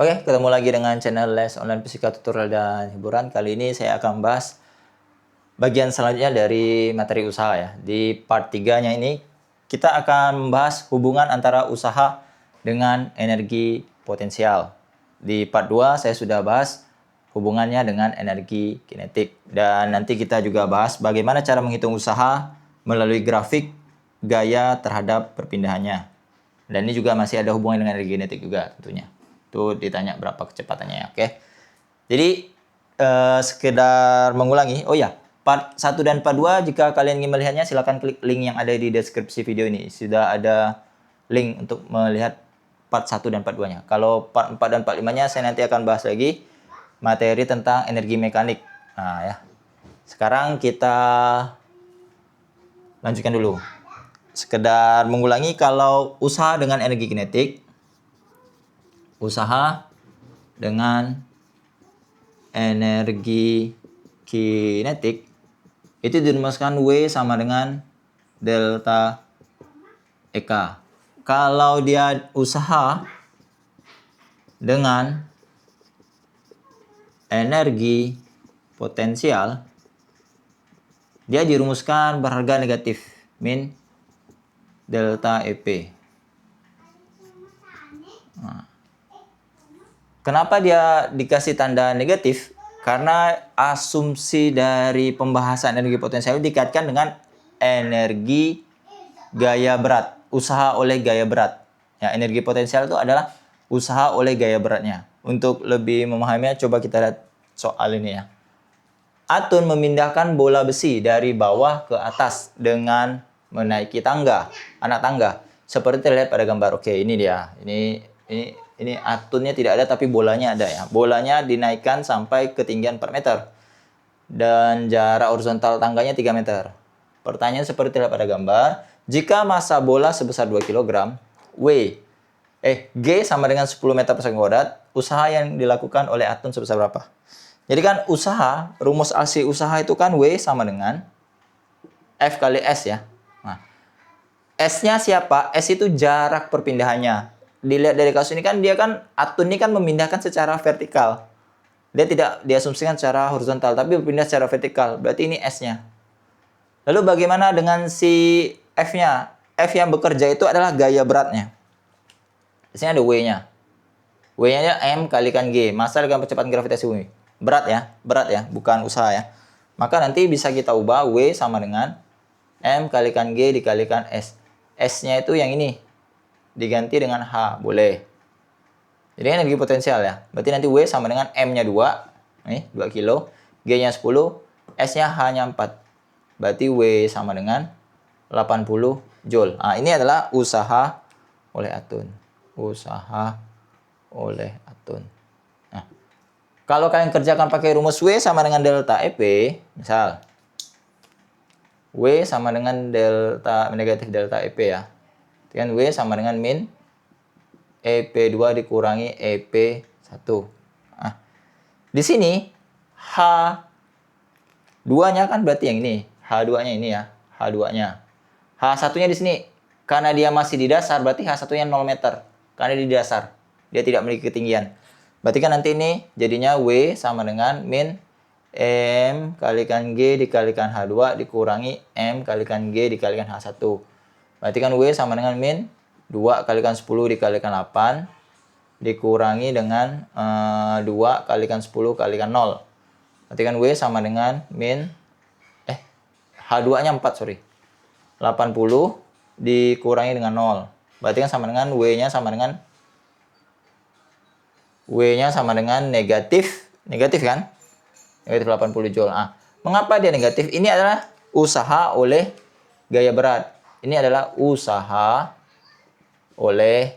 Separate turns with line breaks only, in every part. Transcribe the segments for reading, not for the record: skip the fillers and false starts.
Oke, ketemu lagi dengan channel Les Online Fisika Tutorial dan Hiburan. Kali ini saya akan bahas bagian selanjutnya dari materi usaha ya. Di part 3-nya ini kita akan membahas hubungan antara usaha dengan energi potensial. Di part 2 saya sudah bahas hubungannya dengan energi kinetik. Dan nanti kita juga bahas bagaimana cara menghitung usaha melalui grafik gaya terhadap perpindahannya. Dan ini juga masih ada hubungan dengan energi kinetik juga tentunya. Itu ditanya berapa kecepatannya ya, oke. Jadi sekedar mengulangi, oh ya, part 1 dan part 2 jika kalian ingin melihatnya silahkan klik link yang ada di deskripsi video ini. Sudah ada link untuk melihat part 1 dan part 2-nya. Kalau part 4 dan part 5-nya saya nanti akan bahas lagi materi tentang energi mekanik. Nah ya. Sekarang kita lanjutkan dulu. Sekedar mengulangi, kalau usaha dengan energi kinetik, usaha dengan energi kinetik itu dirumuskan W sama dengan delta EK. Kalau dia usaha dengan energi potensial, dia dirumuskan berharga negatif, min delta EP. Nah, kenapa dia dikasih tanda negatif? Karena asumsi dari pembahasan energi potensial dikaitkan dengan energi gaya berat, usaha oleh gaya berat. Ya, energi potensial itu adalah usaha oleh gaya beratnya. Untuk lebih memahaminya, coba kita lihat soal ini ya. Atun memindahkan bola besi dari bawah ke atas dengan menaiki tangga, anak tangga. Seperti terlihat pada gambar. Oke, ini dia. Ini atunnya tidak ada tapi bolanya ada ya. Bolanya dinaikkan sampai ketinggian 4 meter. Dan jarak horizontal tangganya 3 meter. Pertanyaan seperti terlihat pada gambar. Jika massa bola sebesar 2 kg, G sama dengan 10 meter per sekund kuadrat, usaha yang dilakukan oleh Atun sebesar berapa? Jadi kan usaha, rumus asli usaha itu kan W sama dengan F kali S ya. Nah, S-nya siapa? S itu jarak perpindahannya. Dilihat dari kasus ini kan dia kan Atun ini kan memindahkan secara vertikal. Dia tidak diasumsikan secara horizontal tapi berpindah secara vertikal. Berarti ini S-nya. Lalu bagaimana dengan si F-nya? F yang bekerja itu adalah gaya beratnya. Di sini ada W-nya. W-nya M kalikan G, massa dengan percepatan gravitasi bumi. Berat ya, bukan usaha ya. Maka nanti bisa kita ubah W sama dengan M kalikan G dikalikan S. S-nya itu yang ini. Diganti dengan H, boleh. Jadi energi potensial ya. Berarti nanti W sama dengan M-nya 2. Nih, 2 kilo. G-nya 10. S-nya hanya 4. Berarti W sama dengan 80 Joule. Nah, ini adalah usaha oleh Atun. Usaha oleh Atun. Nah, kalau kalian kerjakan pakai rumus W sama dengan delta EP, misal W sama dengan delta negatif delta EP ya. Dengan W sama dengan min EP2 dikurangi EP1. Nah, di sini H2-nya kan berarti yang ini. H2-nya ini ya. H2-nya. H1-nya di sini. Karena dia masih di dasar, berarti H1-nya 0 meter. Karena dia di dasar. Dia tidak memiliki ketinggian. Berarti kan nanti ini jadinya W sama dengan min M kalikan G dikalikan H2 dikurangi M kalikan G dikalikan H1. Berarti kan W sama dengan min 2 kalikan 10 dikalikan 8 dikurangi dengan 2 kalikan 10 kalikan 0. Berarti kan W sama dengan min H2-nya 4, sorry. 80 dikurangi dengan 0. Berarti kan sama dengan W-nya sama dengan negatif kan? Negatif 80 Joule. Ah, mengapa dia negatif? Ini adalah usaha oleh gaya berat. Ini adalah usaha oleh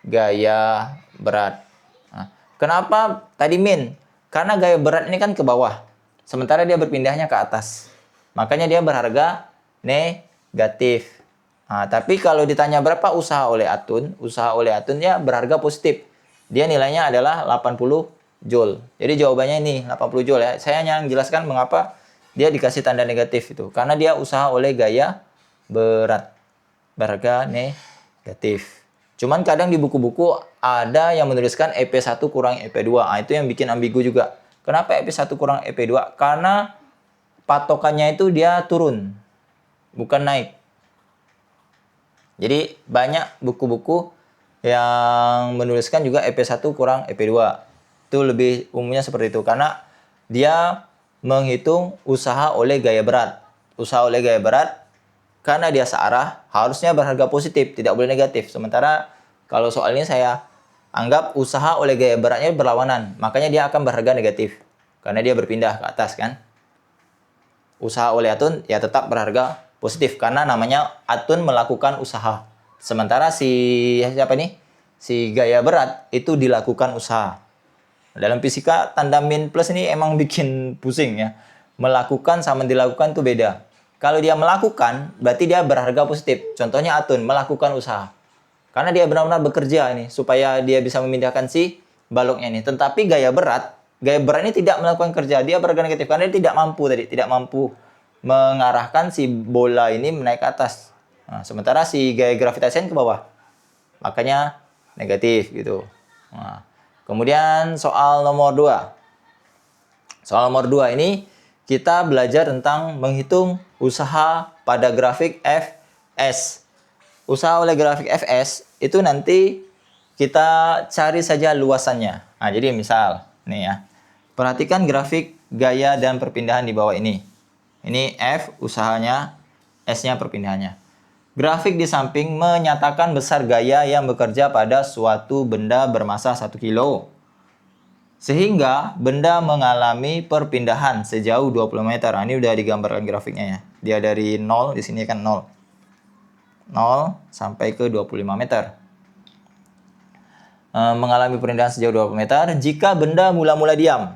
gaya berat. Nah, kenapa tadi min? Karena gaya berat ini kan ke bawah. Sementara dia berpindahnya ke atas. Makanya dia berharga negatif. Nah, tapi kalau ditanya berapa usaha oleh Atun ya berharga positif. Dia nilainya adalah 80 Joule. Jadi jawabannya ini 80 Joule ya. Saya hanya menjelaskan mengapa dia dikasih tanda negatif itu. Karena dia usaha oleh gaya berat. Berharga negatif. Cuman kadang di buku-buku ada yang menuliskan EP1 kurang EP2. Nah, itu yang bikin ambigu juga. Kenapa EP1 kurang EP2? Karena patokannya itu dia turun, bukan naik. Jadi banyak buku-buku yang menuliskan juga EP1 kurang EP2. Itu lebih umumnya seperti itu. Karena dia menghitung usaha oleh gaya berat. Usaha oleh gaya berat karena dia searah, harusnya berharga positif, tidak boleh negatif. Sementara kalau soal ini saya anggap usaha oleh gaya beratnya berlawanan, makanya dia akan berharga negatif. Karena dia berpindah ke atas kan. Usaha oleh Atun ya tetap berharga positif, karena namanya Atun melakukan usaha. Sementara siapa nih? Si gaya berat itu dilakukan usaha. Dalam fisika, tanda min plus ini emang bikin pusing ya. Melakukan sama dilakukan itu beda. Kalau dia melakukan, berarti dia berharga positif. Contohnya Atun, melakukan usaha. Karena dia benar-benar bekerja ini, supaya dia bisa memindahkan si baloknya ini. Tetapi gaya berat ini tidak melakukan kerja. Dia berharga negatif, karena dia tidak mampu tadi. Tidak mampu mengarahkan si bola ini menaik ke atas. Nah, sementara si gaya gravitasi ke bawah. Makanya negatif gitu. Nah, kemudian soal nomor 2. Soal nomor 2 ini kita belajar tentang menghitung usaha pada grafik Fs. Usaha oleh grafik Fs itu nanti kita cari saja luasannya. Nah, jadi misal nih ya. Perhatikan grafik gaya dan perpindahan di bawah ini. Ini F usahanya, S-nya perpindahannya. Grafik di samping menyatakan besar gaya yang bekerja pada suatu benda bermassa 1 kilo. Sehingga benda mengalami perpindahan sejauh 20 meter. Nah, ini udah digambarkan grafiknya ya. Dia dari 0, di sini kan 0. 0 sampai ke 25 meter. Mengalami perpindahan sejauh 20 meter jika benda mula-mula diam.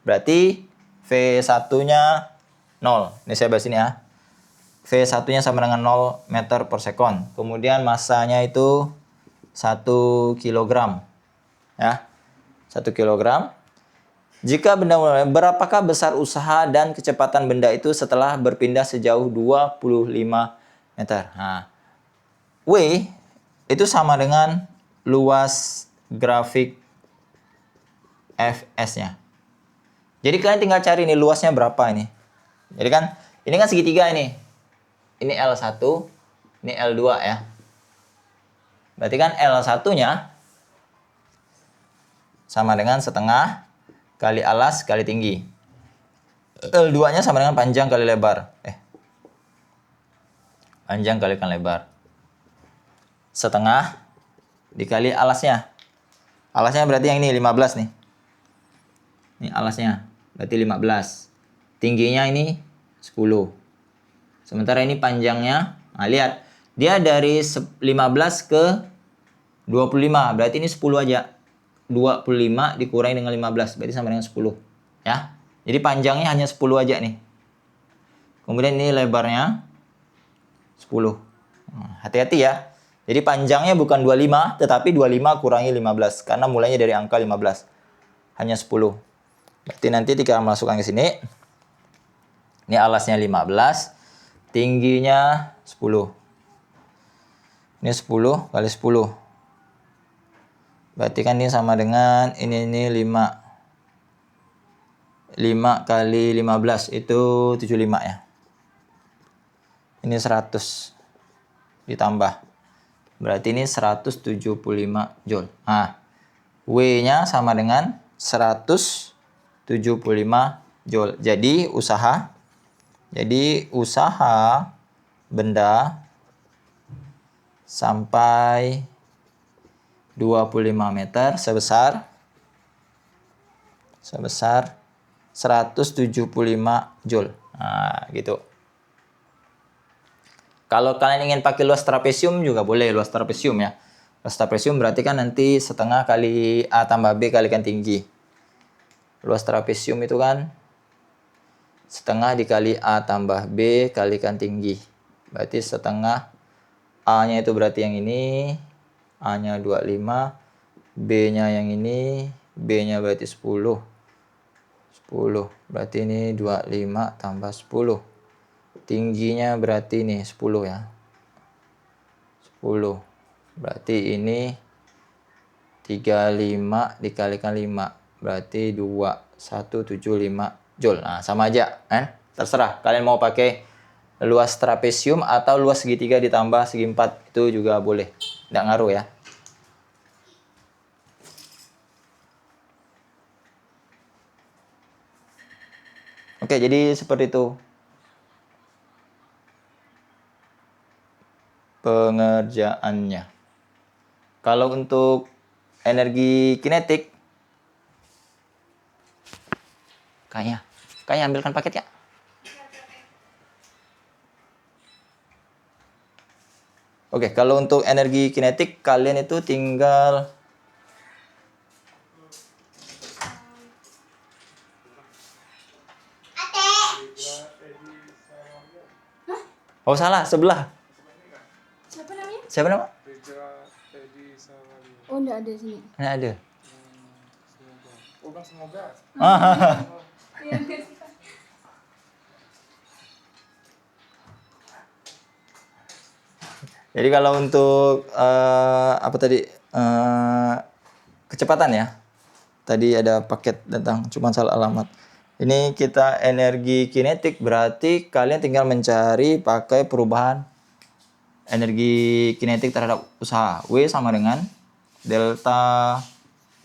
Berarti V1-nya 0. Ini saya bahas ini ya. V1-nya sama dengan 0 meter per sekon. Kemudian massanya itu 1 kilogram. Ya. 1 kilogram. Jika benda berapakah besar usaha dan kecepatan benda itu setelah berpindah sejauh 25 meter. Nah, W itu sama dengan luas grafik Fs-nya. Jadi kalian tinggal cari nih luasnya berapa ini. Jadi kan ini kan segitiga ini. Ini L1, ini L2 ya. Berarti kan L1-nya sama dengan setengah kali alas kali tinggi. L2-nya sama dengan panjang kali lebar. Panjang kalikan lebar. Setengah dikali alasnya. Alasnya berarti yang ini 15 nih. Ini alasnya. Berarti 15. Tingginya ini 10. Sementara ini panjangnya. Nah, lihat. Dia dari 15 ke 25. Berarti ini 10 aja. 25 dikurangi dengan 15, berarti sama dengan 10 ya. Jadi panjangnya hanya 10 aja nih. Kemudian ini lebarnya 10. Hati-hati ya. Jadi panjangnya bukan 25, tetapi 25 kurangi 15 karena mulainya dari angka 15. Hanya 10. Berarti nanti kita masukkan ke sini. Ini alasnya 15, tingginya 10. Ini 10 kali 10. Berarti kan ini sama dengan ini 5. 5 kali 15 itu 75 ya. Ini 100 ditambah. Berarti ini 175 joule. Nah, W-nya sama dengan 175 joule. Jadi usaha benda sampai 25 meter sebesar 175 joule. Nah, gitu. Kalau kalian ingin pakai luas trapesium juga boleh, luas trapesium ya. Luas trapesium berarti kan nanti setengah kali A tambah B kalikan tinggi. Luas trapesium itu kan setengah dikali A tambah B kalikan tinggi. Berarti setengah A-nya itu berarti yang ini. A-nya 25, B-nya yang ini, B-nya berarti 10. 10, berarti ini 25 tambah 10. Tingginya berarti ini 10 ya. 10. Berarti ini 35 dikalikan 5. Berarti 2175 Joule. Nah, sama aja kan? Terserah. Kalian mau pakai luas trapesium atau luas segitiga ditambah segi 4. Itu juga boleh. Nggak ngaruh ya. Oke, jadi seperti itu pengerjaannya. Kalau untuk energi kinetik, kayaknya ambilkan paket ya. Oke, kalau untuk energi kinetik kalian itu tinggal Oh salah, sebelah.
Siapa namanya?
Siapa nama?
Oh, enggak ada di sini.
Nggak ada.
Oh, Bang, semoga.
Iya, guys.
Jadi kalau untuk apa tadi kecepatan ya. Tadi ada paket tentang cuma salah alamat. Ini kita energi kinetik berarti kalian tinggal mencari pakai perubahan energi kinetik terhadap usaha. W sama dengan delta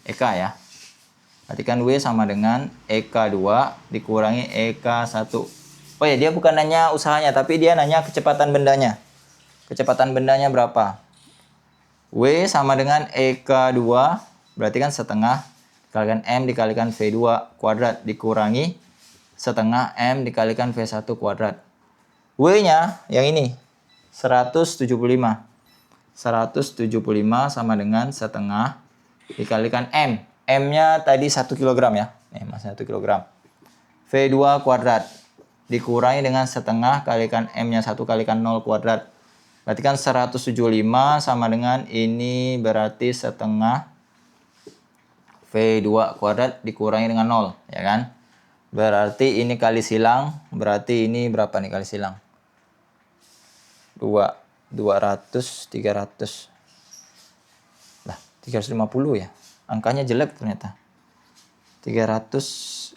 EK ya. Berarti kan W sama dengan EK2 dikurangi EK1. Oh ya, dia bukan nanya usahanya tapi dia nanya kecepatan bendanya. Kecepatan bendanya berapa? W sama dengan EK2 berarti kan setengah dikalikan M dikalikan V2 kuadrat dikurangi setengah M dikalikan V1 kuadrat. W-nya yang ini 175. 175 sama dengan setengah dikalikan M. M-nya tadi 1 kg ya. Nih, masih 1 kg. V2 kuadrat dikurangi dengan setengah kalikan M-nya 1 kalikan 0 kuadrat. Berarti kan 175 sama dengan ini berarti setengah V2 kuadrat dikurangi dengan 0, ya kan? Berarti ini kali silang, berarti ini berapa nih kali silang? 2, 200, 300. Lah, 350 ya? Angkanya jelek ternyata. 350.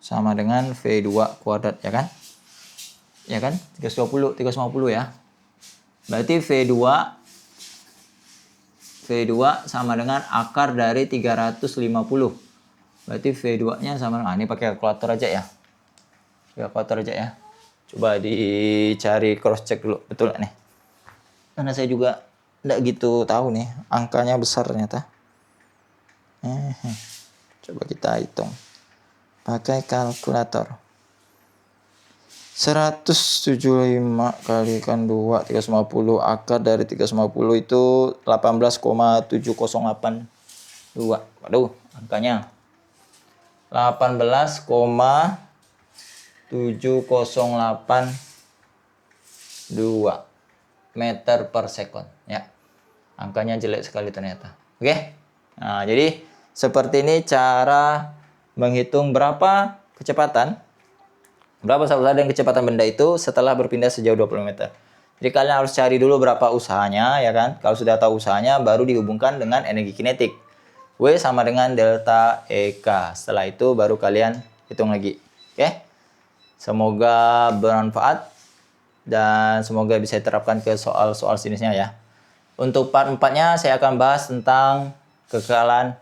Sama dengan V2 kuadrat, ya kan? Ya kan? 350 ya. Berarti V2 sama dengan akar dari 350. Berarti V2-nya sama dengan, ini pakai kalkulator aja ya. Kalkulator aja ya. Coba dicari cross check dulu, betul nggak nih? Karena saya juga nggak gitu tahu nih, angkanya besar ternyata. Coba kita hitung. Pakai kalkulator. 175 kalikan 2, 350. Akar dari 350 itu 18,7082. Waduh, angkanya 18,7082 meter per sekon ya. Angkanya jelek sekali ternyata. Oke. Nah, jadi seperti ini cara menghitung berapa kecepatan, berapa usaha dan kecepatan benda itu setelah berpindah sejauh 20 meter. Jadi kalian harus cari dulu berapa usahanya ya kan. Kalau sudah tahu usahanya baru dihubungkan dengan energi kinetik. W sama dengan delta EK. Setelah itu baru kalian hitung lagi. Oke. Semoga bermanfaat dan semoga bisa diterapkan ke soal-soal sejenisnya ya. Untuk part 4-nya saya akan bahas tentang kekekalan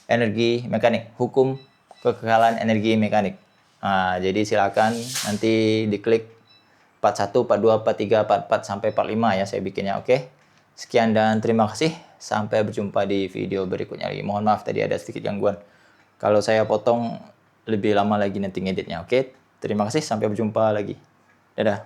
energi mekanik, hukum kekekalan energi mekanik. Nah, jadi silakan nanti diklik part 1, part 2, part 3, part 4 sampai part 5 ya saya bikinnya, oke? Sekian dan terima kasih. Sampai berjumpa di video berikutnya lagi. Mohon maaf tadi ada sedikit gangguan. Kalau saya potong lebih lama lagi nanti ngeditnya, oke? Terima kasih, sampai berjumpa lagi. Dadah.